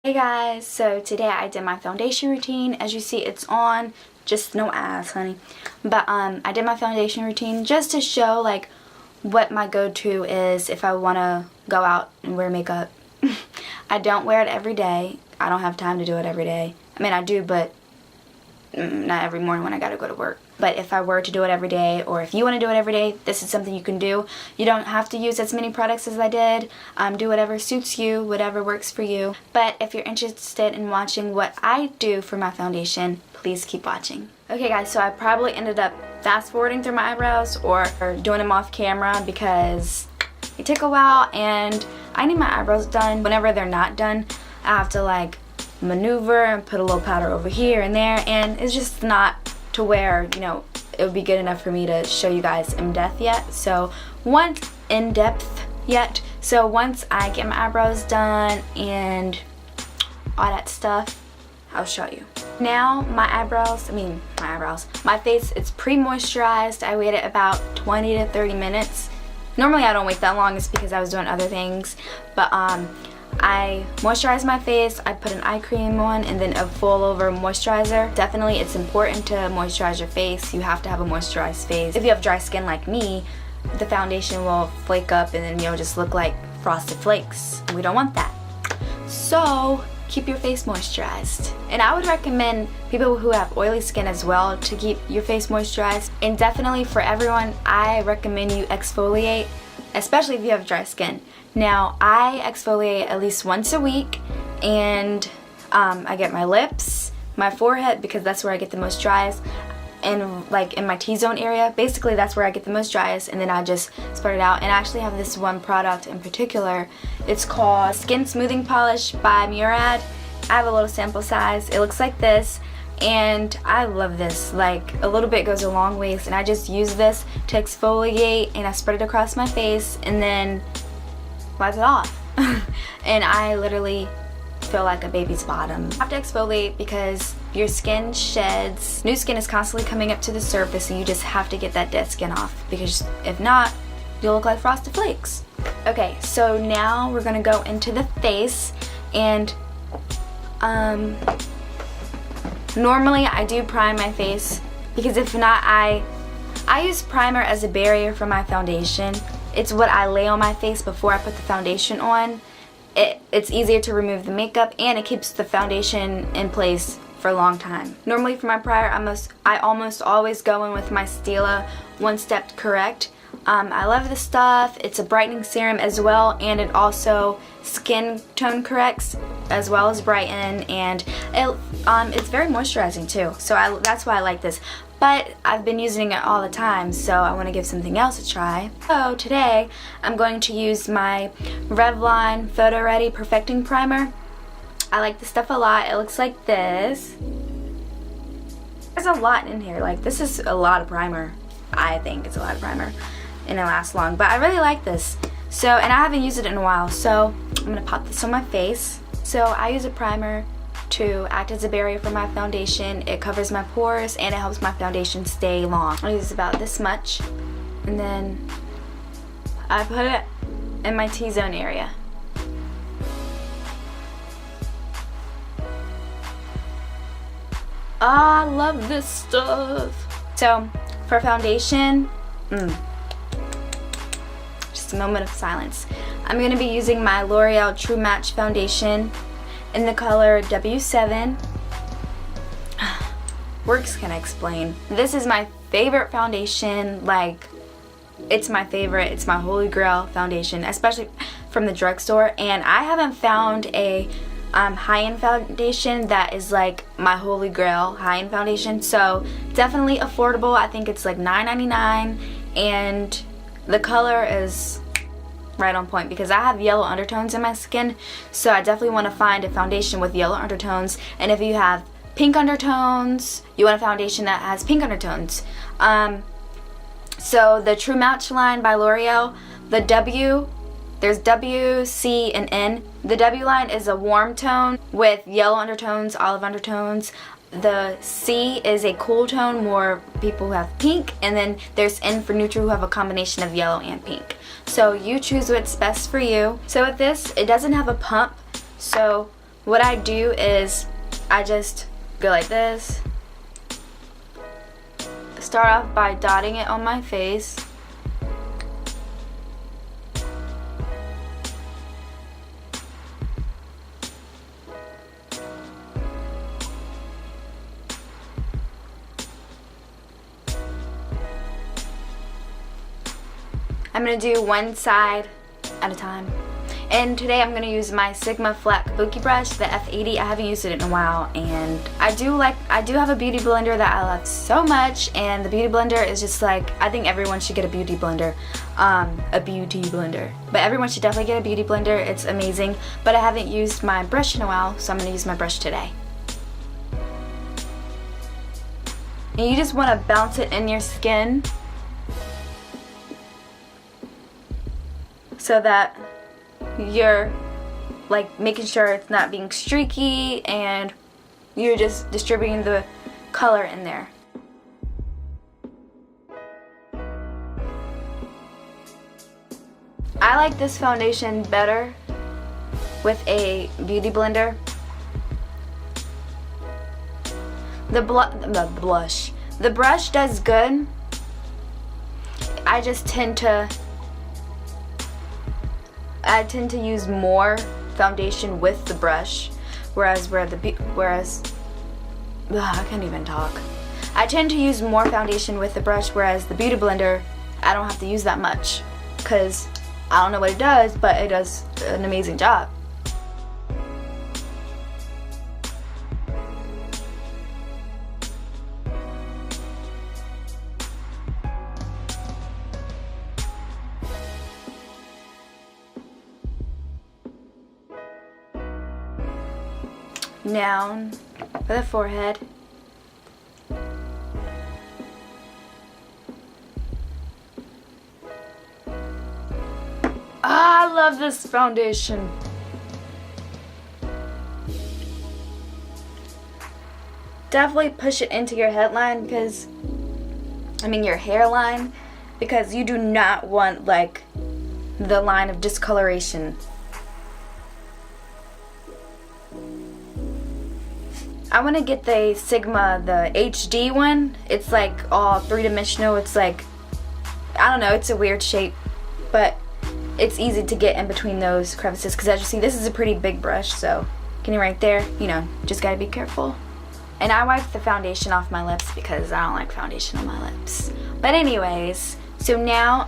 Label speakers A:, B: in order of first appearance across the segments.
A: Hey guys, so today I did my foundation routine. As you see, it's on, just no ass, honey. But I did my foundation routine just to show like what my go-to is if I want to go out and wear makeup. I don't wear it every day. I don't have time to do it every day. I mean, I do, but not every morning when I gotta go to work. But if I were to do it every day, or if you want to do it every day, this is something you can do. You don't have to use as many products as I did. Do whatever suits you, whatever works for you. But if you're interested in watching what I do for my foundation, please keep watching. Okay guys, so I probably ended up fast forwarding through my eyebrows or doing them off camera because it took a while and I need my eyebrows done. Whenever they're not done, I have to like maneuver and put a little powder over here and there, and it's just not to where, you know, it would be good enough for me to show you guys in depth yet. So once I get my eyebrows done and all that stuff, I'll show you. Now my face, it's pre-moisturized. I waited about 20 to 30 minutes. Normally I don't wait that long, it's because I was doing other things, but I moisturized my face, I put an eye cream on, and then a full over moisturizer. Definitely it's important to moisturize your face. You have to have a moisturized face. If you have dry skin like me, the foundation will flake up and then you'll just look like frosted flakes. We don't want that. So keep your face moisturized. And I would recommend people who have oily skin as well to keep your face moisturized. And definitely for everyone, I recommend you exfoliate, especially if you have dry skin. Now, I exfoliate at least once a week, and I get my lips, my forehead, because that's where I get the most driest, and like in my T-zone area, basically that's where I get the most driest, and then I just spread it out. And I actually have this one product in particular. It's called Skin Smoothing Polish by Murad. I have a little sample size. It looks like this, and I love this. Like, a little bit goes a long ways, and I just use this to exfoliate, and I spread it across my face, and then wipe it off. And I literally feel like a baby's bottom. You have to exfoliate because your skin sheds. New skin is constantly coming up to the surface, and you just have to get that dead skin off, because if not, you'll look like frosted flakes. Okay, so now we're gonna go into the face, and normally I do prime my face, because if not, I use primer as a barrier for my foundation. It's what I lay on my face before I put the foundation on. It's easier to remove the makeup, and it keeps the foundation in place for a long time. Normally for my primer, I almost always go in with my Stila One Step Correct. I love this stuff. It's a brightening serum as well, and it also skin tone corrects as well as brighten, and it's very moisturizing too. So that's why I like this. But I've been using it all the time, so I want to give something else a try. So today I'm going to use my Revlon PhotoReady Perfecting Primer. I like this stuff a lot. It looks like this. There's a lot in here. Like, this is a lot of primer. I think it's a lot of primer, and it lasts long. But I really like this. So, and I haven't used it in a while, so I'm gonna pop this on my face. So I use a primer to act as a barrier for my foundation. It covers my pores, and it helps my foundation stay long. I use about this much, and then I put it in my T-zone area. I love this stuff. So for foundation, just a moment of silence. I'm going to be using my L'Oreal True Match foundation in the color W7. Words can explain. This is my favorite foundation. Like, it's my favorite. It's my holy grail foundation, especially from the drugstore. And I haven't found a high-end foundation that is like my holy grail high-end foundation. So definitely affordable. I think it's like $9.99, and the color is right on point because I have yellow undertones in my skin, so I definitely want to find a foundation with yellow undertones. And if you have pink undertones, you want a foundation that has pink undertones. So the True Match line by L'Oreal, the W, there's W, C, and N. The W line is a warm tone with yellow undertones, olive undertones. The C is a cool tone, more people who have pink, and then there's N for neutral, who have a combination of yellow and pink. So you choose what's best for you. So with this, it doesn't have a pump, so what I do is I just go like this. Start off by dotting it on my face. I'm going to do one side at a time. And today I'm going to use my Sigma flat kabuki brush, the F80. I haven't used it in a while, and I do have a beauty blender that I love so much, and the beauty blender is just like, I think everyone should get a beauty blender. But everyone should definitely get a beauty blender. It's amazing. But I haven't used my brush in a while, so I'm going to use my brush today. And you just want to bounce it in your skin so that you're like making sure it's not being streaky and you're just distributing the color in there. I like this foundation better with a beauty blender. The brush does good. I just tend to use more foundation with the brush, whereas I can't even talk. I tend to use more foundation with the brush, whereas the beauty blender, I don't have to use that much, because I don't know what it does, but it does an amazing job. Down for the forehead. I love this foundation. Definitely push it into your headline, your hairline, because you do not want like the line of discoloration. I want to get the Sigma, the HD one. It's like all three-dimensional. It's like, I don't know, it's a weird shape, but it's easy to get in between those crevices, because as you see, this is a pretty big brush, so getting right there, just gotta be careful. And I wipe the foundation off my lips because I don't like foundation on my lips. But anyways, so now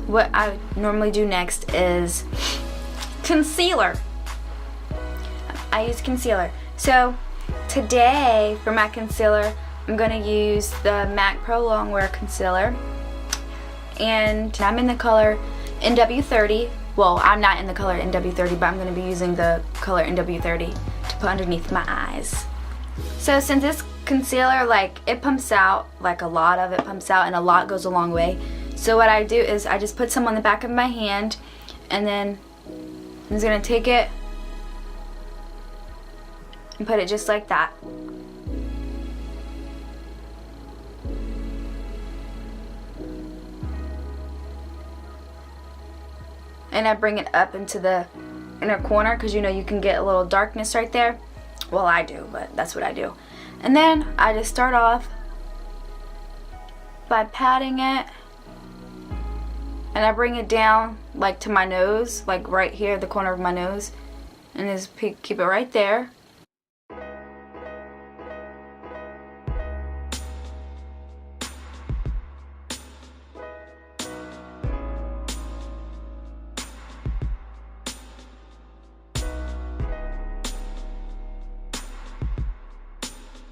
A: what I normally do next is concealer. I use concealer. So today, for my concealer, I'm going to use the MAC Pro Longwear concealer. And I'm in the color NW30. Well, I'm not in the color NW30, but I'm going to be using the color NW30 to put underneath my eyes. So since this concealer, it pumps out, a lot of it pumps out, and a lot goes a long way. So what I do is I just put some on the back of my hand, and then I'm just going to take it and put it just like that. And I bring it up into the inner corner, because you can get a little darkness right there. Well, I do, but that's what I do. And then I just start off by patting it, and I bring it down to my nose, right here, the corner of my nose, and just keep it right there.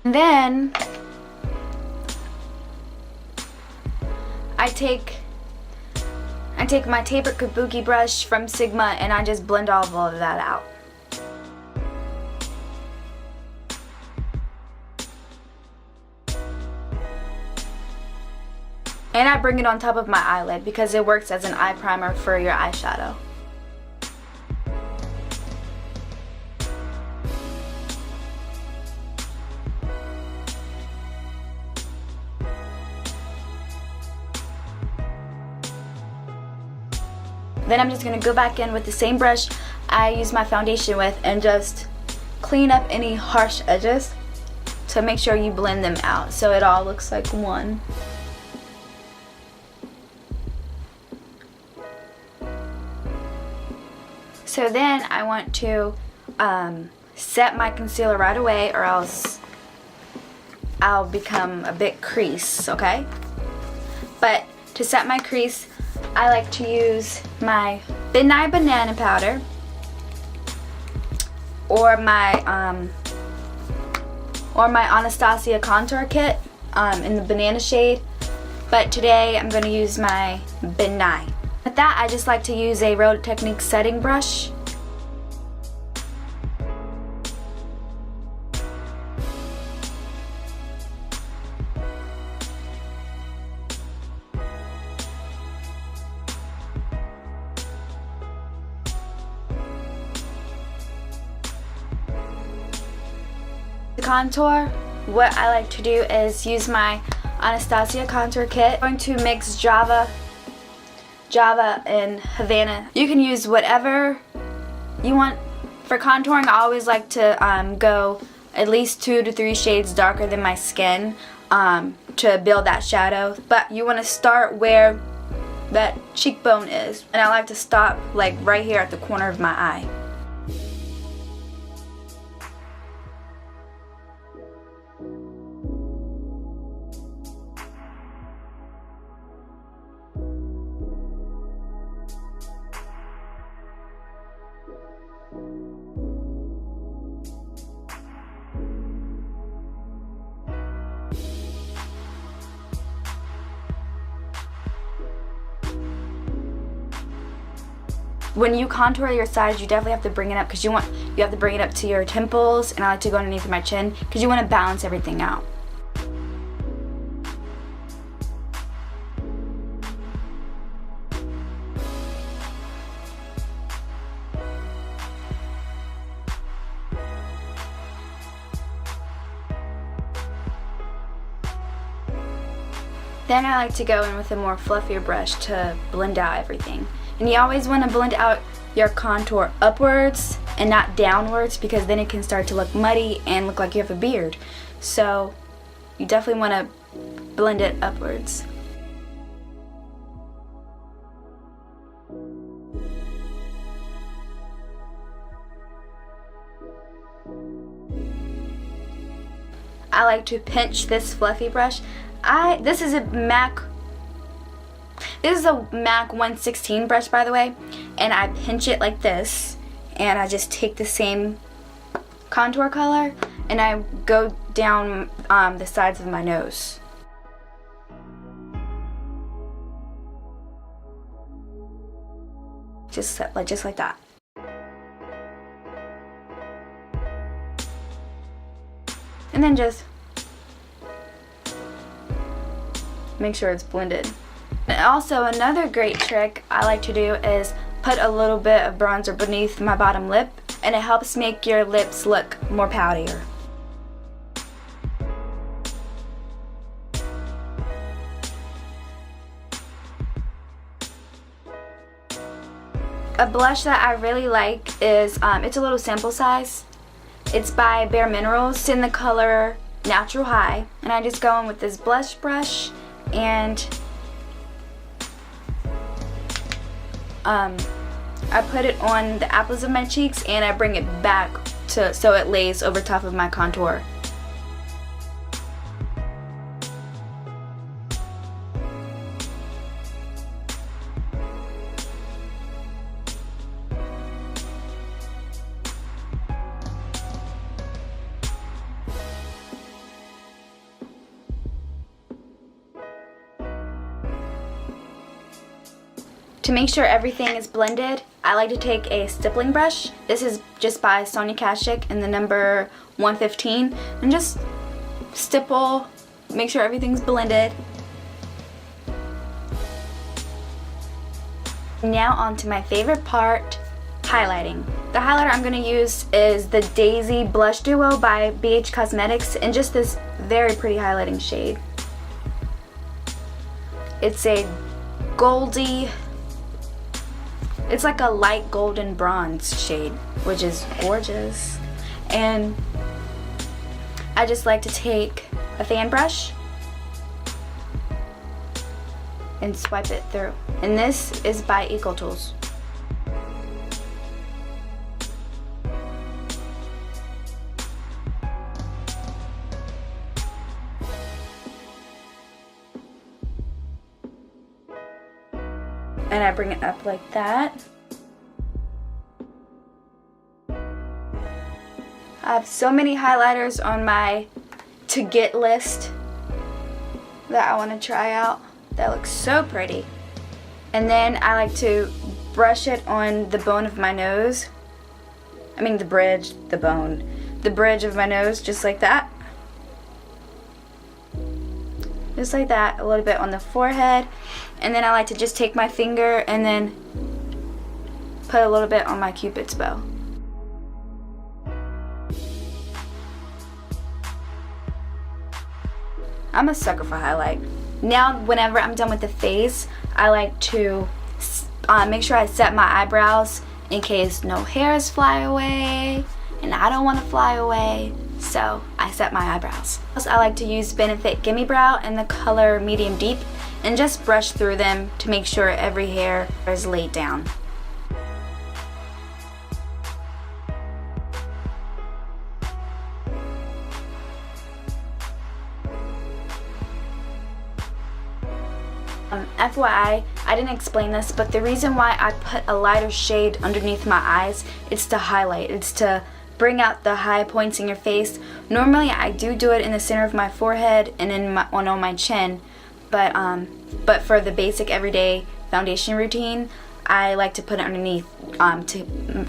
A: And then I take my tapered kabuki brush from Sigma, and I just blend all of that out. And I bring it on top of my eyelid because it works as an eye primer for your eyeshadow. Then I'm just going to go back in with the same brush I used my foundation with and just clean up any harsh edges. So make sure you blend them out so it all looks like one. So then I want to set my concealer right away, or else I'll become a bit crease, okay? But to set my crease, I like to use my Nye Banana Powder or my Anastasia contour kit in the banana shade. But today I'm going to use my Nye. With that, I just like to use a Real Techniques setting brush. The contour, what I like to do is use my Anastasia contour kit. I'm going to mix Java and Havana. You can use whatever you want. For contouring, I always like to go at least 2 to 3 shades darker than my skin to build that shadow. But you want to start where that cheekbone is. And I like to stop like right here at the corner of my eye. When you contour your sides, you definitely have to bring it up because you have to bring it up to your temples, and I like to go underneath my chin because you want to balance everything out. Then I like to go in with a more fluffier brush to blend out everything. And you always want to blend out your contour upwards and not downwards, because then it can start to look muddy and look like you have a beard. So you definitely want to blend it upwards. I like to pinch this fluffy brush. This is a MAC 116 brush, by the way, and I pinch it like this, and I just take the same contour color and I go down the sides of my nose. Just like that. And then just make sure it's blended. And also another great trick I like to do is put a little bit of bronzer beneath my bottom lip, and it helps make your lips look more powderier. A blush that I really like is, it's a little sample size. It's by Bare Minerals. It's in the color Natural High. And I just go in with this blush brush and I put it on the apples of my cheeks, and I bring it back so it lays over top of my contour. To make sure everything is blended, I like to take a stippling brush. This is just by Sonia Kashuk in the number 115, and just stipple, make sure everything's blended. Now on to my favorite part, highlighting. The highlighter I'm going to use is the Daisy Blush Duo by BH Cosmetics in just this very pretty highlighting shade. It's a goldy, it's like a light golden bronze shade, which is gorgeous. And I just like to take a fan brush and swipe it through. And this is by Eco Tools. And I bring it up like that. I have so many highlighters on my to get list that I want to try out. That looks so pretty. And then I like to brush it on the bone of my nose. I mean the bridge of my nose, just like that. Just like that, a little bit on the forehead. And then I like to just take my finger and then put a little bit on my Cupid's bow. I'm a sucker for highlight. Now, whenever I'm done with the face, I like to make sure I set my eyebrows in case no hairs fly away, and I don't want to fly away, so I set my eyebrows. I like to use Benefit Gimme Brow in the color Medium Deep and just brush through them to make sure every hair is laid down. FYI, I didn't explain this, but the reason why I put a lighter shade underneath my eyes, it's to highlight. It's to bring out the high points in your face. Normally, I do it in the center of my forehead and on my chin, but for the basic everyday foundation routine, I like to put it underneath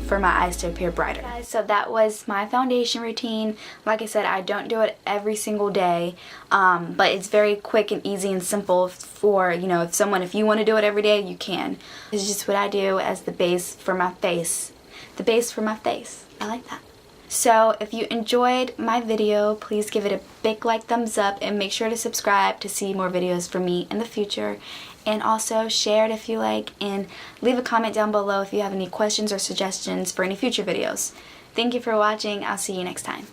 A: for my eyes to appear brighter. Guys, so that was my foundation routine. Like I said, I don't do it every single day, but it's very quick and easy and simple for, you know, if you want to do it every day, you can. It's just what I do as the base for my face. The base for my face. I like that. So if you enjoyed my video, please give it a big thumbs up and make sure to subscribe to see more videos from me in the future. And also share it if you like, and leave a comment down below if you have any questions or suggestions for any future videos. Thank you for watching. I'll see you next time.